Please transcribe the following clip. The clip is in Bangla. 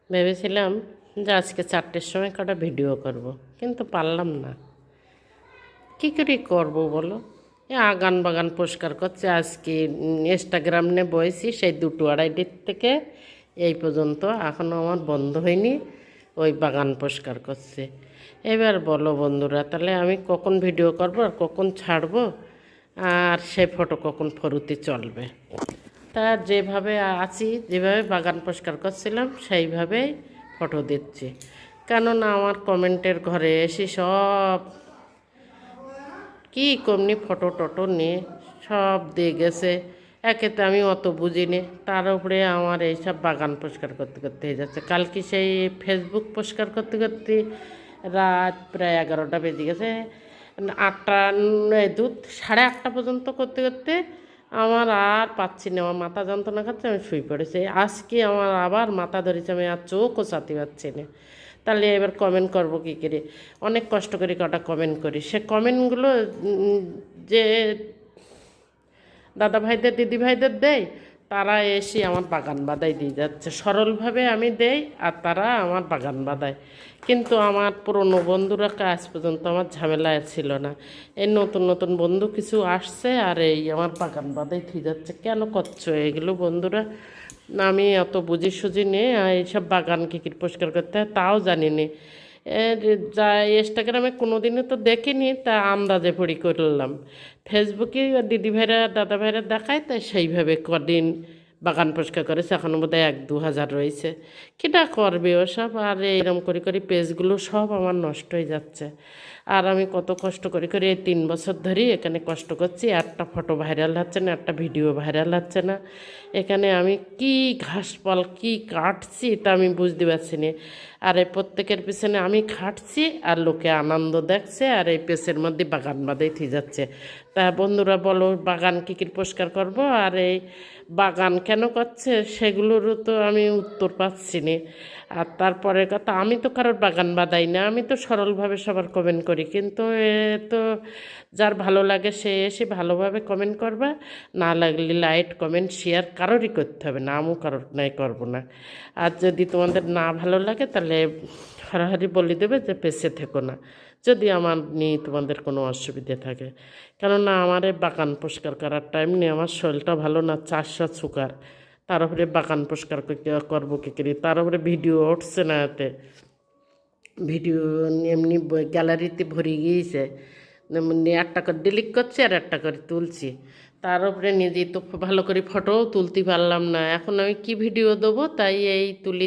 ভেবেছিলাম যে আজকে 4টের সময় কটা ভিডিও করব, কিন্তু পারলাম না। কী করে করবো বলো? এ আগান বাগান পরিষ্কার করছে। আজকে ইনস্টাগ্রাম নিয়ে বয়েছি সেই 2-2:30 থেকে এই পর্যন্ত, এখনও আমার বন্ধ হয়নি। ওই বাগান পরিষ্কার করছে। এবার বলো বন্ধুরা, তাহলে আমি কখন ভিডিও করব আর কখন ছাড়বো, আর সেই ফটো কখন ফরুতে চলবে? তা যেভাবে আছি, যেভাবে বাগান পরিষ্কার করছিলাম সেইভাবেই ফটো দিচ্ছি। কেননা আমার কমেন্টের ঘরে এসে সব কী কমনি ফটো টটো নিয়ে সব দিয়ে গেছে। একেতে আমি অত বুঝিনি, তার উপরে আমার এইসব বাগান পরিষ্কার করতে করতে হয়ে যাচ্ছে। কালকে সেই ফেসবুক পরিষ্কার করতে করতে রাত প্রায় 11টা বেজে গেছে। 8টা, 8:30 পর্যন্ত করতে করতে আমার আর পাচ্ছি না, আমার মাথা যন্ত্রণা খাচ্ছে, আমি শুয়ে পড়েছি। আজকে আমার আবার মাথা ধরেছে, আমি আর চোখও চাতে পারছি না। তাহলে এবার কমেন্ট করব কী করে? অনেক কষ্ট করে কটা কমেন্ট করি, সে কমেন্টগুলো যে দাদা ভাইদের দিদি ভাইদের দেয়, তারা এসে আমার বাগান বাদাই দিয়ে যাচ্ছে। সরলভাবে আমি দেই আর তারা আমার বাগান বাদায়। কিন্তু আমার পুরনো বন্ধুরা আজ পর্যন্ত আমার ঝামেলায় ছিল না। এই নতুন নতুন বন্ধু কিছু আসছে আর এই আমার বাগান বাদাই দিয়ে যাচ্ছে। কেন করছো এগুলো বন্ধুরা? আমি অত বুঝি সুঝি নেই, এইসব বাগান কী কী পরিষ্কার করতে হয় তাও জানি নি। যা ইনস্টাগ্রামে কোনো দিনও তো দেখিনি, তা আন্দাজে পড়ি করলাম। ফেসবুকে দিদি ভাইরা দাদা ভাইরা দেখায়, তাই সেইভাবে কদিন বাগান পরিষ্কার করেছে। এখনও বোধহয় 1-2 হাজার রয়েছে। কিটা করবে ওসব? আর এরম করে করে পেজগুলো সব আমার নষ্ট হয়ে যাচ্ছে। আর আমি কত কষ্ট করে করে এই 3 বছর ধরেই এখানে কষ্ট করছি, একটা ফটো ভাইরাল হচ্ছে না, একটা ভিডিও ভাইরাল হচ্ছে না। এখানে আমি কি ঘাসপাল কি কাটছি তা আমি বুঝতে পারছি না। আর এই প্রত্যেকের পিছনে আমি খাটছি আর লোকে আনন্দ দেখছে, আর এই পেছের মধ্যে বাগান বাঁধাই থেকে যাচ্ছে। তা বন্ধুরা বলো, বাগান কী কী পরিষ্কার করবো আর এই বাগান কেন করছে সেগুলোরও তো আমি উত্তর পাচ্ছি না। আর তারপরের কথা, আমি তো কারোর বাগান বাঁধাই না, আমি তো সরলভাবে সবার কমেন্ট করি। কিন্তু এ তো যার ভালো লাগে সে এসে ভালোভাবে কমেন্ট করবে, না লাগলে লাইট কমেন্ট শেয়ার কারোরই করতে হবে না, আমিও কারোর নাই করবো না। আর যদি তোমাদের না ভালো লাগে তাহলে হারাহারি বলে দেবে যে পেছে থেকো না, যদি আমার নিয়ে তোমাদের কোনো অসুবিধে থাকে। কেননা আমার এই বাগান পরিষ্কার করার টাইম নেই, আমার শরীরটা ভালো না, 400 সুগার। তার উপরে বাগান পরিষ্কার করবো কী করি? তার উপরে ভিডিও উঠছে না, এতে ভিডিও এমনি গ্যালারিতে ভরে গিয়েছে। একটা করে ডিলিট করছি আর একটা করে তুলছি। তার উপরে নিজে তো ভালো করে ফটোও তুলতে পারলাম না। এখন আমি কি ভিডিও দেবো, তাই এই তুলি